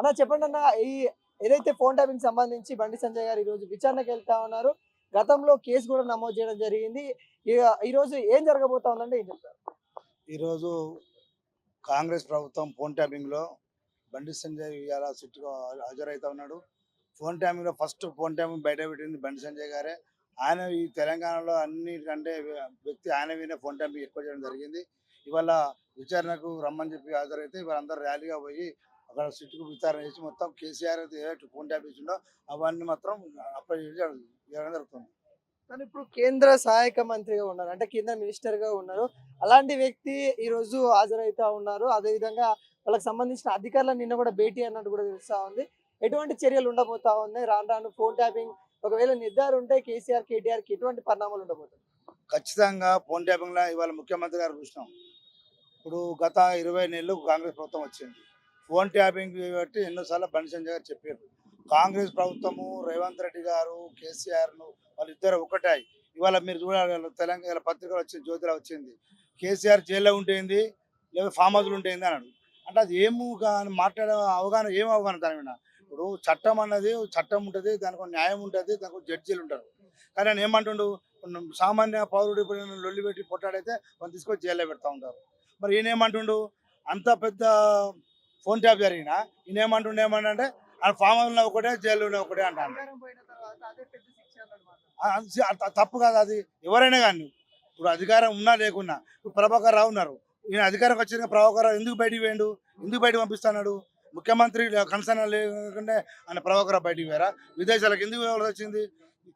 అలా చెప్పండి అన్న, ఈ ఏదైతే ఫోన్ ట్యాపింగ్ సంబంధించి బండి సంజయ్ గారు ఈరోజు విచారణకు వెళ్తా ఉన్నారు. గతంలో కేసు కూడా నమోదు చేయడం జరిగింది. ఈరోజు ఏం జరగబోతా ఉందంటే ఏం చెప్తారు? ఈరోజు కాంగ్రెస్ ప్రభుత్వం ఫోన్ ట్యాపింగ్లో బండి సంజయ్ ఇవాళ సిట్టుగా హాజరైతా ఉన్నాడు. ఫోన్ ట్యాపింగ్లో ఫస్ట్ ఫోన్ ట్యాపింగ్ బయట పెట్టింది బండి సంజయ్ గారే. ఆయన ఈ తెలంగాణలో అన్నిటికంటే వ్యక్తి ఆయన వినే ఫోన్ ట్యాపింగ్ ఎక్కువ చేయడం జరిగింది. ఇవాళ విచారణకు రమ్మని చెప్పి హాజరైతే ఇవాళ అందరూ ర్యాలీగా పోయి అక్కడ సిట్టుకు విచారణ చేసి మొత్తం కేసీఆర్ ఏదైతే ఫోన్ ట్యాప్ ఇచ్చిండో అవన్నీ మాత్రం అప్లై చేయడం జరుగుతుంది. కానీ ఇప్పుడు కేంద్ర సహాయక మంత్రిగా ఉన్నారు, అంటే కేంద్ర మినిస్టర్ గా ఉన్నారు. అలాంటి వ్యక్తి ఈ రోజు హాజరైతా ఉన్నారు. అదేవిధంగా వాళ్ళకి సంబంధించిన అధికారులను నిన్న కూడా భేటీ అన్నట్టు కూడా తెలుస్తా ఉంది. ఎటువంటి చర్యలు ఉండబోతా ఉన్నాయి రాను రాను ఫోన్ ట్యాపింగ్ ఒకవేళ నిర్ధారణ ఉంటే కేసీఆర్ కేటీఆర్ కి ఎటువంటి పరిణామాలు ఉండబోతుంది? ఖచ్చితంగా ఫోన్ ట్యాపింగ్లో ఇవాళ ముఖ్యమంత్రి గారు చూసినాం. ఇప్పుడు గత 20 నెలలు కాంగ్రెస్ ప్రభుత్వం వచ్చింది. ఫోన్ ట్యాపింగ్ బట్టి ఎన్నోసార్లు బండి సంజయ్ గారు చెప్పారు. కాంగ్రెస్ ప్రభుత్వము రేవంత్ రెడ్డి గారు కేసీఆర్ను వాళ్ళిద్దరు ఒకటాయి. ఇవాళ మీరు చూడాలి, తెలంగాణ పత్రికలు వచ్చింది, జ్యోతిలో వచ్చింది, కేసీఆర్ జైల్లో ఉంటేంది లేదా ఫామ్ హౌస్లు ఉంటేంది అన్నాడు. అంటే అది ఏమో కానీ మాట్లాడే అవగాహన ఏం అవగాహన దాని మీద. ఇప్పుడు చట్టం అన్నది చట్టం ఉంటుంది, దానికి ఒక న్యాయం ఉంటుంది, దానికి ఒక జడ్జీలు ఉంటారు. కానీ ఆయన ఏమంటుండు, సామాన్య పౌరుడు ఇప్పుడు లొల్లి పెట్టి పొట్టాడైతే వాళ్ళు తీసుకొచ్చి జైల్లో పెడతా ఉంటారు. మరి ఈయన ఏమంటుండు, అంత పెద్ద ఫోన్ ట్యాప్ జరిగినా ఈయన ఏమంటే ఆయన ఫామ్ హౌస్లో ఒకటే జైల్లో ఒకటే అంటాను. తప్పు కాదు అది. ఎవరైనా కానీ ఇప్పుడు అధికారం ఉన్నా లేకున్నా, ఇప్పుడు ప్రభాకర్ రావు ఉన్నారు, ఈయన అధికారం వచ్చిన ప్రభాకర్ రావు ఎందుకు బయటికి పోయిండు, ఎందుకు బయటకు పంపిస్తున్నాడు? ముఖ్యమంత్రి కన్సర్న్ లేకుంటే ఆయన ప్రభాకర్ బయటికి పోయారా? విదేశాలకు ఎందుకు వెళ్ళాల్సి వచ్చింది?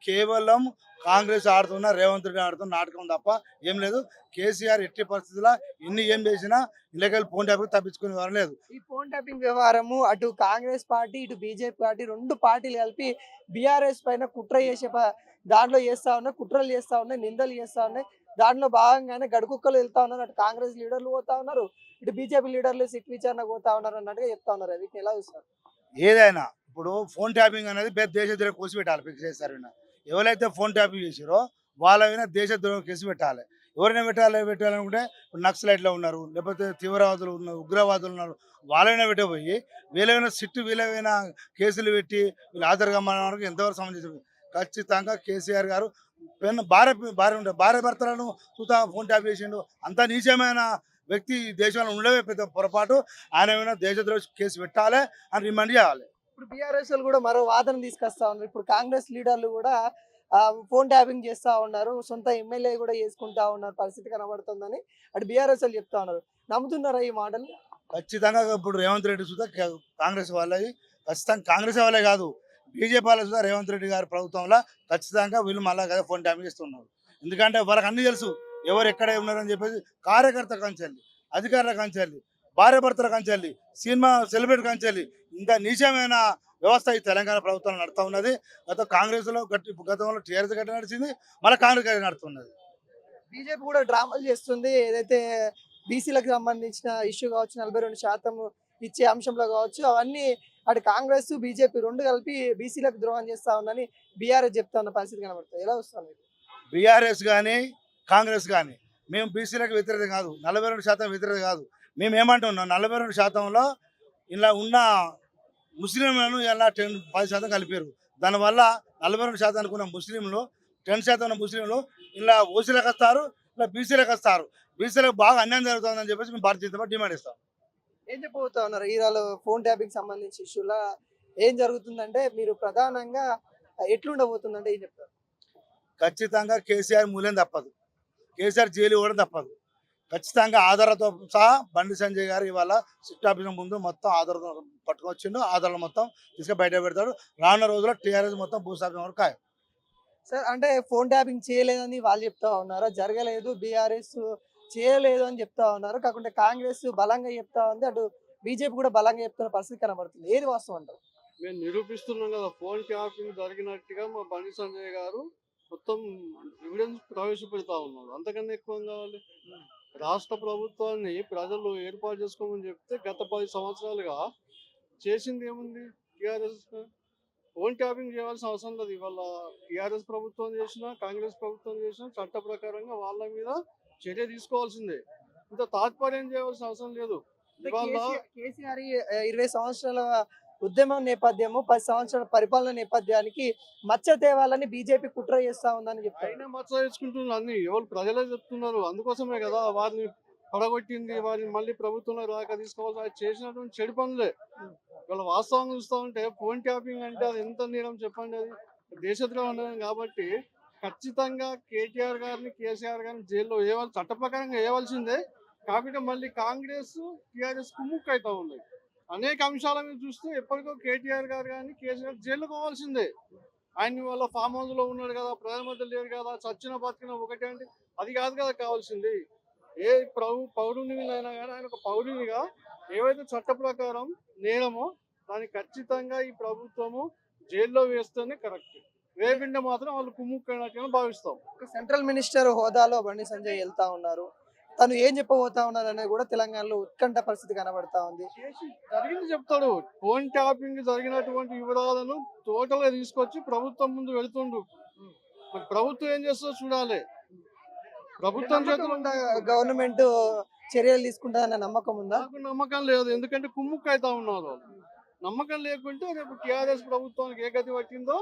కేవలం కాంగ్రెస్ ఆడుతున్న రేవంత్ రెడ్డి ఆడుతున్న నాటకం తప్ప ఏం లేదు. కేసీఆర్ ఎట్టి పరిస్థితుల్లో ఎన్ని ఏం చేసినా ఇళ్ళకెళ్ళి ఫోన్ ట్యాపింగ్ తప్పించుకునే వారు లేదు. ఈ ఫోన్ ట్యాపింగ్ వ్యవహారము అటు కాంగ్రెస్ పార్టీ ఇటు బీజేపీ పార్టీ రెండు పార్టీలు కలిపి బీఆర్ఎస్ పైన కుట్ర చేసే దాంట్లో చేస్తా ఉన్నాయి, కుట్రలు చేస్తా ఉన్నాయి, నిందలు చేస్తా ఉన్నాయి. దాంట్లో భాగంగానే గడుకుక్కలు వెళ్తా ఉన్నారు. అటు కాంగ్రెస్ లీడర్లు పోతా ఉన్నారు, ఇటు బీజేపీ లీడర్లు సిట్ విచారణకు పోతా ఉన్నారు అన్నట్టుగా చెప్తా ఉన్నారు. వీటిని ఎలా చూస్తారు? ఏదైనా ఇప్పుడు ఫోన్ ట్యాపింగ్ అనేది దేశ ద్రోహం కేసు పెట్టాలి. ఫిక్స్ చేస్తారు. ఎవరైతే ఫోన్ ట్యాపింగ్ చేసారో వాళ్ళ మీద దేశ ద్రోహం కేసు పెట్టాలి. ఎవరైనా పెట్టాలనుకుంటే ఇప్పుడు నక్సలైట్లో ఉన్నారు, లేకపోతే తీవ్రవాదులు ఉన్నారు, ఉగ్రవాదులు ఉన్నారు, వాళ్ళైనా పెట్టబోయి వీళ్ళైనా సిట్టు వీళ్ళైనా కేసులు పెట్టి వీళ్ళు హాజరుగా మనకు ఎంతవరకు సంబంధించి ఖచ్చితంగా కేసీఆర్ గారు భార్య భర్తలను చూతా ఫోన్ ట్యాప్ చేసిండు. అంత నీచమైన వ్యక్తి దేశంలో ఉండవే పెద్ద పొరపాటు. ఆయన మీద దేశద్రోహ కేసు పెట్టాలి అని రిమాండ్ చేయాలి. ఇప్పుడు బీఆర్ఎస్ కూడా మరో వాదన తీసుకొస్తా ఉన్నారు. ఇప్పుడు కాంగ్రెస్ లీడర్లు కూడా ఫోన్ ట్యాపింగ్ చేస్తా ఉన్నారు, సొంత ఎమ్మెల్యే కూడా చేసుకుంటా ఉన్నారు, పరిస్థితి కనబడుతుందని అటు బీఆర్ఎస్ చెప్తా ఉన్నారు. నమ్ముతున్నారా ఈ మాటలు? ఖచ్చితంగా ఇప్పుడు రేవంత్ రెడ్డి సుధా కాంగ్రెస్ వాళ్ళవి, ఖచ్చితంగా కాంగ్రెస్ వాళ్ళే కాదు బీజేపీ వాళ్ళ సుధా రేవంత్ రెడ్డి గారి ప్రభుత్వంలో ఖచ్చితంగా వీళ్ళు మళ్ళీ కదా ఫోన్ ట్యాపింగ్ చేస్తున్నారు. ఎందుకంటే వాళ్ళకి అన్ని తెలుసు ఎవరు ఎక్కడ ఉన్నారని చెప్పేసి. కార్యకర్త కంచెల్లి, అధికారుల కంచెల్లి, భార్య భర్తల కంచెల్లి, సినిమా సెలబ్రిటీ కంచెల్లి, ఇంకా నీచమైన వ్యవస్థ ఈ తెలంగాణ ప్రభుత్వం నడుతూ ఉన్నది. కాంగ్రెస్లో గతంలో టీఆర్ఎస్ గట్టి నడిచింది, మళ్ళీ కాంగ్రెస్ గట్టి నడుతున్నది. బీజేపీ కూడా డ్రామాలు చేస్తుంది. ఏదైతే బీసీలకు సంబంధించిన ఇష్యూ కావచ్చు, 42% ఇచ్చే అంశంలో కావచ్చు, అవన్నీ అటు కాంగ్రెస్ బీజేపీ రెండు కలిపి బీసీలకు ద్రోహం చేస్తా ఉందని బీఆర్ఎస్ చెప్తా ఉన్న పరిస్థితి కనబడుతుంది. ఎలా వస్తుంది? బీఆర్ఎస్ కానీ కాంగ్రెస్ కానీ మేము బీసీలకు వ్యతిరేకత కాదు, 42% వ్యతిరేకత కాదు. మేము ఏమంటున్నాం, 42%లో ఇలా ఉన్న ముస్లింలను ఇలా 10% కలిపారు. దానివల్ల 42% అనుకున్న ముస్లింలు 10% ముస్లింలు ఇలా ఓసీలకు వస్తారు, ఇలా బీసీలకు వస్తారు. బీసీలకు బాగా అన్యాయం జరుగుతుందని చెప్పేసి మేము భారతీయ జనతా పార్టీ డిమాండ్ ఇస్తాం. ఏం చెప్పబోతా ఉన్నారు ఈరాలో ఫోన్ ట్యాపింగ్ సంబంధించి ఇష్యూలా ఏం జరుగుతుందంటే మీరు ప్రధానంగా ఎట్లుండబోతుందంటే ఏం చెప్తారు? ఖచ్చితంగా కేసీఆర్ మూల్యం తప్పదు, కేసీఆర్ జైలు కూడా తప్పదు. ఖచ్చితంగా ఆధారాలతో సహా బండి సంజయ్ గారు ఇవాళ సిట్ ఆఫీస్ ముందు మొత్తం ఆధారాలతో పట్టుకొచ్చిండు. ఆధారాలు మొత్తం తీసుకొని బయట పెడతాడు. రానున్న రోజుల్లో టీఆర్ఎస్ మొత్తం భూస్థాపన వరకు ఖాయం. సార్, అంటే ఫోన్ ట్యాపింగ్ చేయలేదని వాళ్ళు చెప్తా ఉన్నారు, జరగలేదు, బీఆర్ఎస్ చేయలేదు అని చెప్తా ఉన్నారు. కాకుంటే కాంగ్రెస్ బలంగా చెప్తా ఉంది, అటు బీజేపీ కూడా బలంగా చెప్తున్న పరిస్థితి కనబడుతుంది. ఏది వాస్తవం అంటారు? మేము నిరూపిస్తున్నాం కదా, ఫోన్ ట్యాపింగ్ జరిగినట్టుగా మా బండి సంజయ్ గారు మొత్తం ఎవిడెన్స్ ప్రవేశపెడతా ఉన్నారు. అంతకన్నా ఎక్కువ కావాలి? రాష్ట్ర ప్రభుత్వాన్ని ప్రజలు ఏర్పాటు చేసుకోమని చెప్తే గత 10 సంవత్సరాలుగా చేసింది ఏముంది? టీఆర్ఎస్ ఫోన్ ట్యాపింగ్ చేయాల్సిన అవసరం లేదు. ఇవాళ టీఆర్ఎస్ ప్రభుత్వం చేసినా కాంగ్రెస్ ప్రభుత్వం చేసినా చట్ట ప్రకారంగా వాళ్ళ మీద చర్య తీసుకోవాల్సిందే. ఇంత తాత్పర్యం చేయవలసిన అవసరం లేదు. ఇవాళ కేసీఆర్ 20 సంవత్సరాల ఉద్యమం నేపథ్యము 10 సంవత్సరాల పరిపాలన నేపథ్యానికి మచ్చ తేవాలని బీజేపీ కుట్ర చేస్తా ఉందని చెప్తారు. అయినా మచ్చ తెచ్చుకుంటున్నారు అన్ని ఎవరు ప్రజలే చెప్తున్నారు. అందుకోసమే కదా వారిని పడగొట్టింది, వారిని మళ్ళీ ప్రభుత్వంలో రాక తీసుకోవాలి, అది చేసినటువంటి చెడు పనులే. ఇవాళ వాస్తవంగా చూస్తా ఉంటే ఫోన్ ట్యాపింగ్ అంటే అది ఎంత నేరం చెప్పండి, అది దేశద్రోహం నేరం. కాబట్టి ఖచ్చితంగా కేటీఆర్ గారిని కేసీఆర్ గారిని జైల్లో వేయాలి, చట్ట ప్రకారంగా వేయవలసిందే. కాకపోతే మళ్ళీ కాంగ్రెస్ టీఆర్ఎస్ కుమ్ముక్కు అవుతా ఉన్నాయి అనేక అంశాల మీద చూస్తే. ఎప్పటికో కేటీఆర్ గారు కానీ కేసీఆర్ జైల్లో పోవాల్సిందే. ఆయన వాళ్ళ ఫామ్ హౌస్ లో ఉన్నాడు కదా, ప్రజల మధ్య లేరు కదా, చచ్చిన బతికిన ఒకటే అంటే అది కాదు కదా కావాల్సింది. ఏ పౌరుని అయినా కానీ ఆయన ఒక పౌరునిగా ఏవైతే చట్ట ప్రకారం నేరమో దాన్ని ఖచ్చితంగా ఈ ప్రభుత్వము జైల్లో వేస్తేనే కరెక్ట్. వేపిండే మాత్రం వాళ్ళు కుమ్ముక్కైనట్టుగా భావిస్తాం. సెంట్రల్ మినిస్టర్ హోదాలో బండి సంజయ్ వెళ్తా ఉన్నారు. తను ఏం చెప్పబోతా ఉన్నారు అనేది కూడా తెలంగాణలో ఉత్కంఠ పరిస్థితి కనబడతా ఉంది. జరిగింది చెప్తాడు. ఫోన్ ట్యాపింగ్ జరిగినటువంటి వివరాలను టోటల్ గా తీసుకొచ్చి ప్రభుత్వం ముందు వెళుతుండు. మరి ప్రభుత్వం ఏం చేస్తుందో చూడాలి. ప్రభుత్వం చేతులు గవర్నమెంట్ చర్యలు తీసుకుంటాదన్న నమ్మకం ఉందా? నాకు నమ్మకం లేదు. ఎందుకంటే కుమ్ముక్కు అవుతా ఉన్నారు వాళ్ళు. నమ్మకం లేకుంటే రేపు టీఆర్ఎస్ ప్రభుత్వానికి ఏ గతి పట్టిందో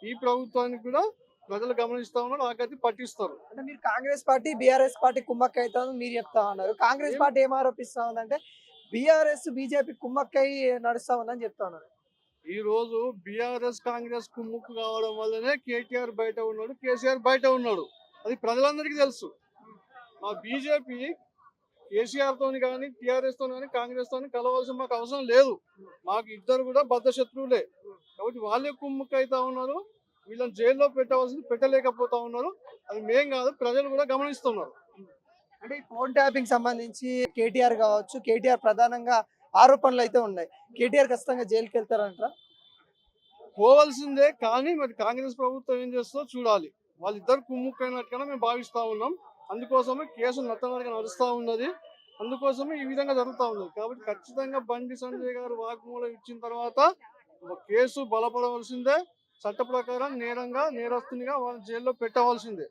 ఈ ప్రభుత్వానికి కూడా ప్రజలు గమనిస్తా ఉన్నారు, ఆ గతి పట్టిస్తారు. అంటే మీరు కాంగ్రెస్ పార్టీ బీఆర్ఎస్ పార్టీ కుమ్మక్క అవుతామని మీరు చెప్తా ఉన్నారు. కాంగ్రెస్ పార్టీ ఏం ఆరోపిస్తా ఉందంటే బీఆర్ఎస్ బీజేపీ కుమ్మక్కై నడుస్తా ఉందని చెప్తా ఉన్నారు. ఈ రోజు బీఆర్ఎస్ కాంగ్రెస్ కుమ్ముక్కు కావడం వల్లనే కేటీఆర్ బయట ఉన్నాడు, కేసీఆర్ బయట ఉన్నాడు. అది ప్రజలందరికీ తెలుసు. మా బీజేపీ కేసీఆర్ తోని కానీ టీఆర్ఎస్ తోని కానీ కాంగ్రెస్ తోని కలవాల్సిన మాకు అవసరం లేదు. మాకు ఇద్దరు కూడా బద్ధ శత్రువులే. కాబట్టి వాళ్ళే కుమ్ముక్కు అవుతా ఉన్నారు. వీళ్ళని జైల్లో పెట్టవలసింది పెట్టలేకపోతా ఉన్నారు. అది మేం కాదు, ప్రజలు కూడా గమనిస్తున్నారు. అంటే ఈ ఫోన్ ట్యాపింగ్ సంబంధించి కేటీఆర్ కావచ్చు, కేటీఆర్ ప్రధానంగా ఆరోపణలు అయితే ఉన్నాయి. కేటీఆర్ ఖచ్చితంగా జైలుకి వెళ్తారంట. పోవాల్సిందే, కానీ మరి కాంగ్రెస్ ప్రభుత్వం ఏం చేస్తుందో చూడాలి. వాళ్ళిద్దరు కుమ్ముక్కైనట్టుగా మేము భావిస్తా ఉన్నాం. అందుకోసమే కేసు నత్తనడగా నడుస్తూ ఉన్నది. అందుకోసమే ఈ విధంగా జరుగుతూ ఉన్నది. కాబట్టి ఖచ్చితంగా బండి సంజయ్ గారు వాగ్మూలం ఇచ్చిన తర్వాత కేసు బలపడవలసిందే. చట్ట ప్రకారం నేరంగా నేరస్తునిగా వాళ్ళ జైల్లో పెట్టవలసిందే.